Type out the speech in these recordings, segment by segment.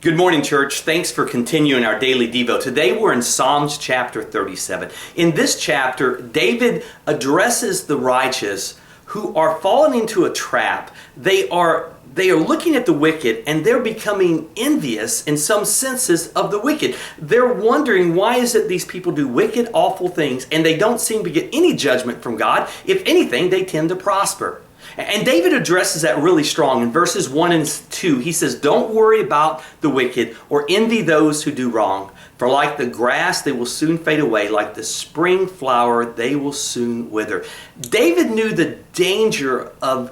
Good morning, church. Thanks for continuing our daily Devo. Today we're in Psalms chapter 37. In this chapter, David addresses the righteous who are falling into a trap. They are looking at the wicked and they're becoming envious in some senses of the wicked. They're wondering, why is it these people do wicked, awful things and they don't seem to get any judgment from God? If anything, they tend to prosper. And David addresses that really strong in verses 1 and 2. He says, "Don't worry about the wicked or envy those who do wrong. For like the grass, they will soon fade away. Like the spring flower, they will soon wither." David knew the danger of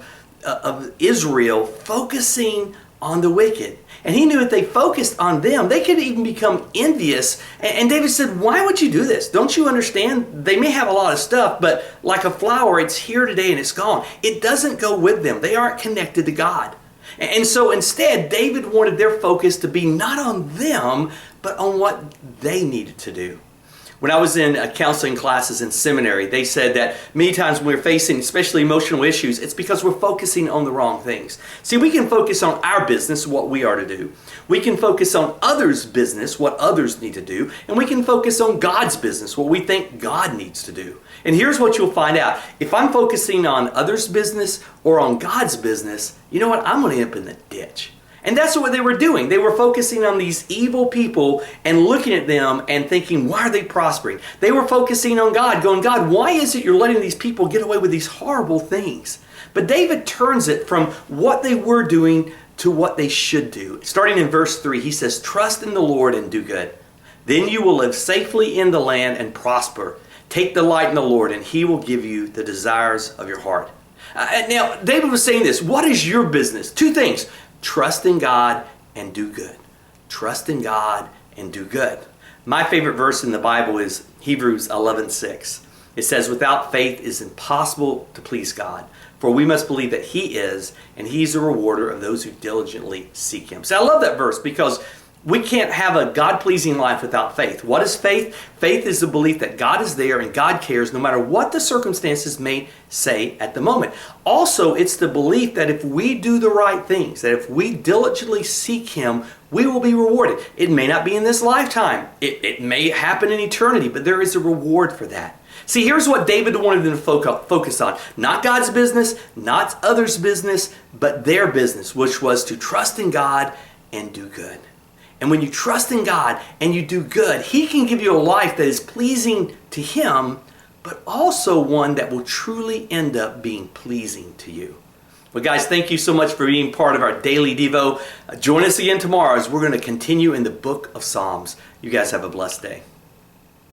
Israel focusing on the wicked. And he knew if they focused on them, they could even become envious. And David said, why would you do this? Don't you understand? They may have a lot of stuff, but like a flower, it's here today and it's gone. It doesn't go with them. They aren't connected to God. And so instead, David wanted their focus to be not on them, but on what they needed to do. When I was in counseling classes in seminary, they said that many times when we're facing especially emotional issues, it's because we're focusing on the wrong things. See, we can focus on our business, what we are to do. We can focus on others' business, what others need to do. And we can focus on God's business, what we think God needs to do. And here's what you'll find out. If I'm focusing on others' business or on God's business, you know what? I'm going to end up in the ditch. And that's what they were doing. They were focusing on these evil people and looking at them and thinking, why are they prospering? They were focusing on God, going, God, why is it you're letting these people get away with these horrible things? But David turns it from what they were doing to what they should do. Starting in verse 3, he says, "Trust in the Lord and do good. Then you will live safely in the land and prosper. Take delight in the Lord, and He will give you the desires of your heart." Now, David was saying this. What is your business? Two things. Trust in God and do good. Trust in God and do good. My favorite verse in the Bible is Hebrews 11:6. It says, "Without faith it is impossible to please God. For we must believe that He is, and He's a rewarder of those who diligently seek Him." So I love that verse because we can't have a God-pleasing life without faith. What is faith? Faith is the belief that God is there and God cares no matter what the circumstances may say at the moment. Also, it's the belief that if we do the right things, that if we diligently seek Him, we will be rewarded. It may not be in this lifetime. It may happen in eternity, but there is a reward for that. See, here's what David wanted them to focus on. Not God's business, not others' business, but their business, which was to trust in God and do good. And when you trust in God and you do good, He can give you a life that is pleasing to Him, but also one that will truly end up being pleasing to you. Well, guys, thank you so much for being part of our daily Devo. Join us again tomorrow as we're going to continue in the book of Psalms. You guys have a blessed day.